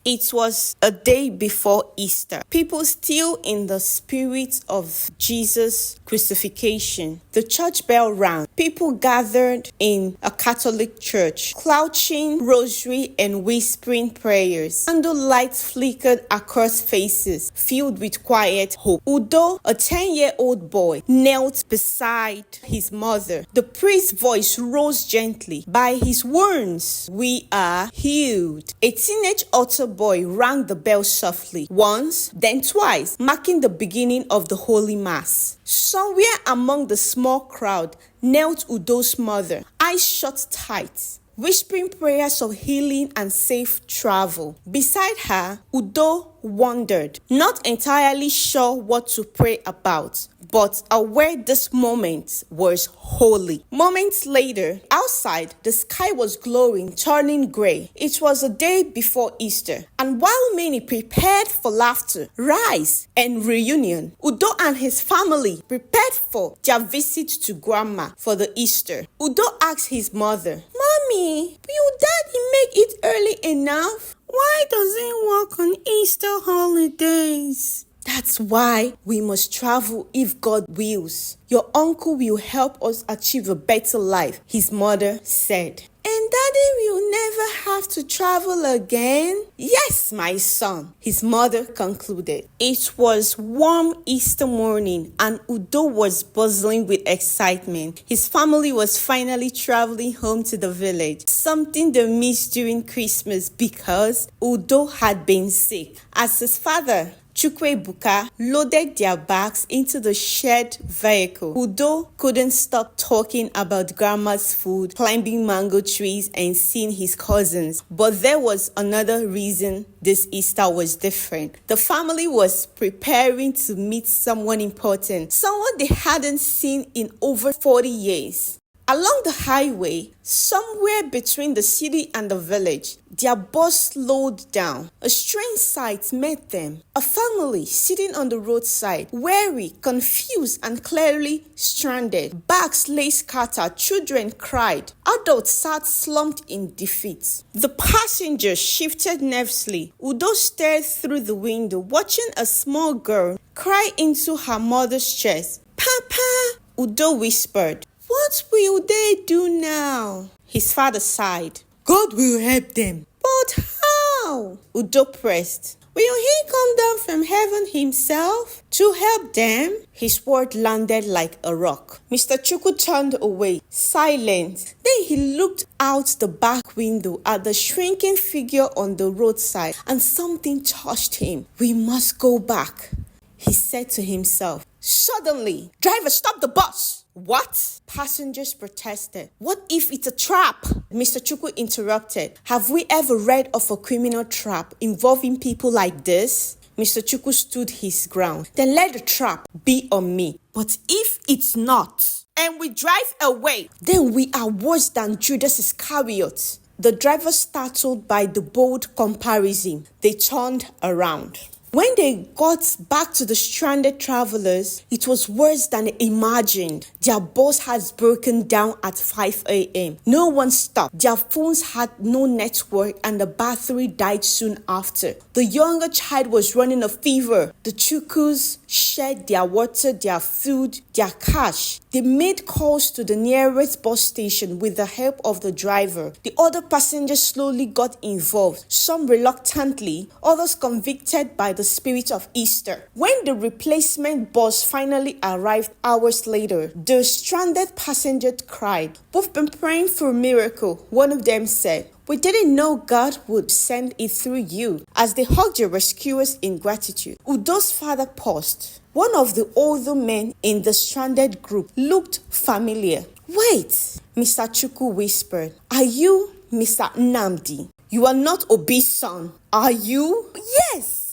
It was a day before Easter. People still in the spirit of Jesus' crucifixion. The church bell rang. People gathered in a Catholic church, crouching rosary and whispering prayers. Candle lights flickered across faces, filled with quiet hope. Udo, a 10-year-old boy, knelt beside his mother. The priest's voice rose gently. By his wounds, we are healed. A teenage altar boy rang the bell softly, once, then twice, marking the beginning of the Holy Mass. Somewhere among the small crowd knelt Udo's mother, eyes shut tight, whispering prayers of healing and safe travel. Beside her, Udo wondered, not entirely sure what to pray about, but aware this moment was holy. Moments later, outside, the sky was glowing, turning gray. It was a day before Easter, and while many prepared for laughter, rice, and reunion, Udo and his family prepared for their visit to Grandma for the Easter. Udo asked his mother, "Mommy, will Daddy make it early enough? Why doesn't he work on Easter holidays?" "That's why we must travel if God wills. Your uncle will help us achieve a better life," his mother said. "And Daddy will never have to travel again?" "Yes, my son," his mother concluded. It was warm Easter morning and Udo was buzzing with excitement. His family was finally traveling home to the village, something they missed during Christmas because Udo had been sick. As his father, Chukwuebuka, loaded their bags into the shared vehicle, Udo couldn't stop talking about Grandma's food, climbing mango trees, and seeing his cousins. But there was another reason this Easter was different. The family was preparing to meet someone important, someone they hadn't seen in over 40 years. Along the highway, somewhere between the city and the village, their bus slowed down. A strange sight met them. A family sitting on the roadside, weary, confused, and clearly stranded. Bags lay scattered, children cried. Adults sat slumped in defeat. The passengers shifted nervously. Udo stared through the window, watching a small girl cry into her mother's chest. "Papa!" Udo whispered. "What will they do now?" His father sighed. "God will help them." "But how?" Udo pressed. "Will he come down from heaven himself to help them?" His word landed like a rock. Mr. Chukwu turned away, silent. Then he looked out the back window at the shrinking figure on the roadside, and something touched him. "We must go back," he said to himself. Suddenly, "Driver, stop the bus!" "What?" Passengers protested. "What if it's a trap?" Mr. Chukwu interrupted. "Have we ever read of a criminal trap involving people like this?" Mr. Chukwu stood his ground. "Then let the trap be on me. But if it's not, and we drive away, then we are worse than Judas Iscariot." The driver, startled by the bold comparison, they turned around. When they got back to the stranded travelers, it was worse than they imagined. Their bus had broken down at 5 a.m. No one stopped. Their phones had no network and the battery died soon after. The younger child was running a fever. The Chukwus shared their water, their food, their cash. They made calls to the nearest bus station with the help of the driver. The other passengers slowly got involved, some reluctantly, others convicted by the spirit of Easter. When the replacement bus finally arrived hours later, the stranded passengers cried. "We've been praying for a miracle," one of them said. "We didn't know God would send it through you." As they hugged their rescuers in gratitude, Udo's father paused. One of the older men in the stranded group looked familiar. "Wait," Mr. Chukwu whispered. "Are you Mr. Nnamdi? You are not Obi's son, are you?"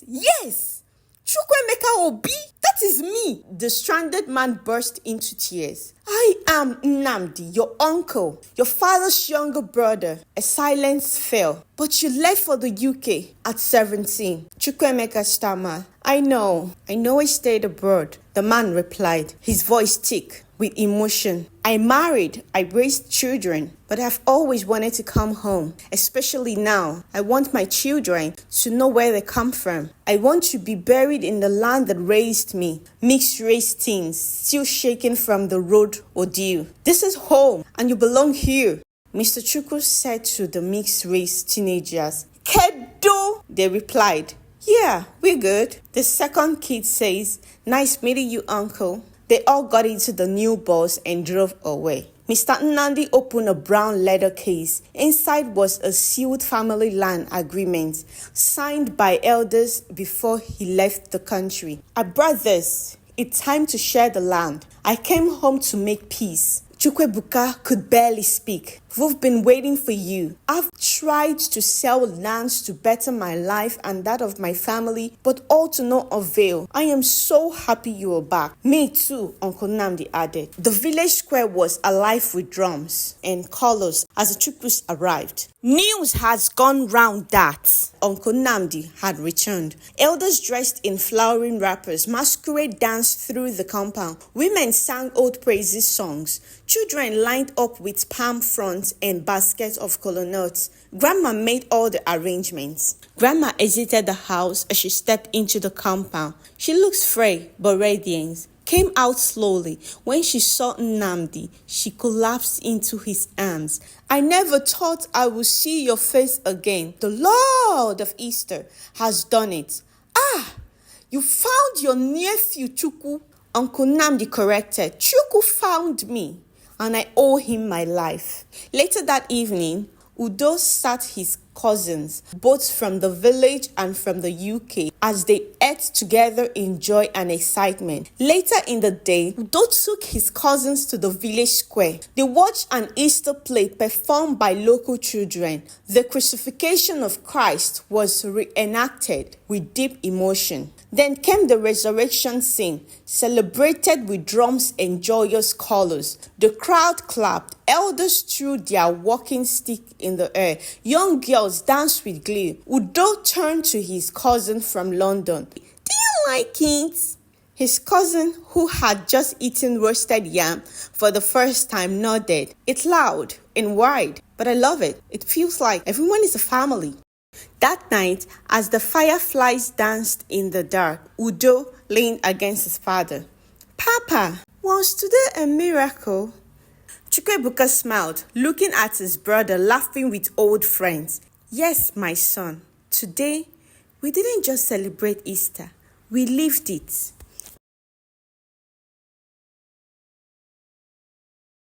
Yes. Chukwuemeka Obi, that is me. The stranded man burst into tears. "I am Nnamdi, your uncle, your father's younger brother." A silence fell. "But you left for the UK at 17. Chukwuemeka stammered. I know I stayed abroad," the man replied, his voice thick. with emotion. I married, I raised children, but I've always wanted to come home, especially now. I want my children to know where they come from. I want to be buried in the land that raised me. Mixed race teens, still shaken from the road ordeal. This is home, and you belong here, Mr. Chukwu said to the mixed race teenagers. Kedo, they replied. Yeah, we're good. The second kid says, nice meeting you, uncle. They all got into the new bus and drove away. Mr. Nnamdi opened a brown leather case. Inside was a sealed family land agreement signed by elders before he left the country. I brought this. It's time to share the land. I came home to make peace. Chukwebuka could barely speak. We've been waiting for you. I've tried to sell lands to better my life and that of my family, but all to no avail. I am so happy you are back. Me too, Uncle Nnamdi added. The village square was alive with drums and colors as the Chukwus arrived. News has gone round that Uncle Nnamdi had returned. Elders dressed in flowering wrappers masquerade danced through the compound. Women sang old praises songs. Children lined up with palm fronds and baskets of kola nuts. Grandma made all the arrangements. Grandma exited the house as she stepped into the compound. She looked frail but radiant. Came out slowly. When she saw Nnamdi, she collapsed into his arms. I never thought I would see your face again. The Lord of Easter has done it. Ah, you found your nephew Chukwu. Uncle Nnamdi corrected. Chukwu found me, and I owe him my life. Later that evening, Udo sat his cousins, both from the village and from the UK, as they ate together in joy and excitement. Later in the day, Udo took his cousins to the village square. They watched an Easter play performed by local children. The crucifixion of Christ was reenacted with deep emotion. Then came the resurrection scene, celebrated with drums and joyous colors. The crowd clapped. Elders threw their walking stick in the air. Young girls danced with glee. Udo turned to his cousin from London. Do you like it? His cousin, who had just eaten roasted yam for the first time, nodded. It's loud and wide, but I love it. It feels like everyone is a family. That night, as the fireflies danced in the dark, Udo leaned against his father. Papa, was today a miracle? Chukwebuka smiled, looking at his brother, laughing with old friends. Yes, my son. Today, we didn't just celebrate Easter. We lived it.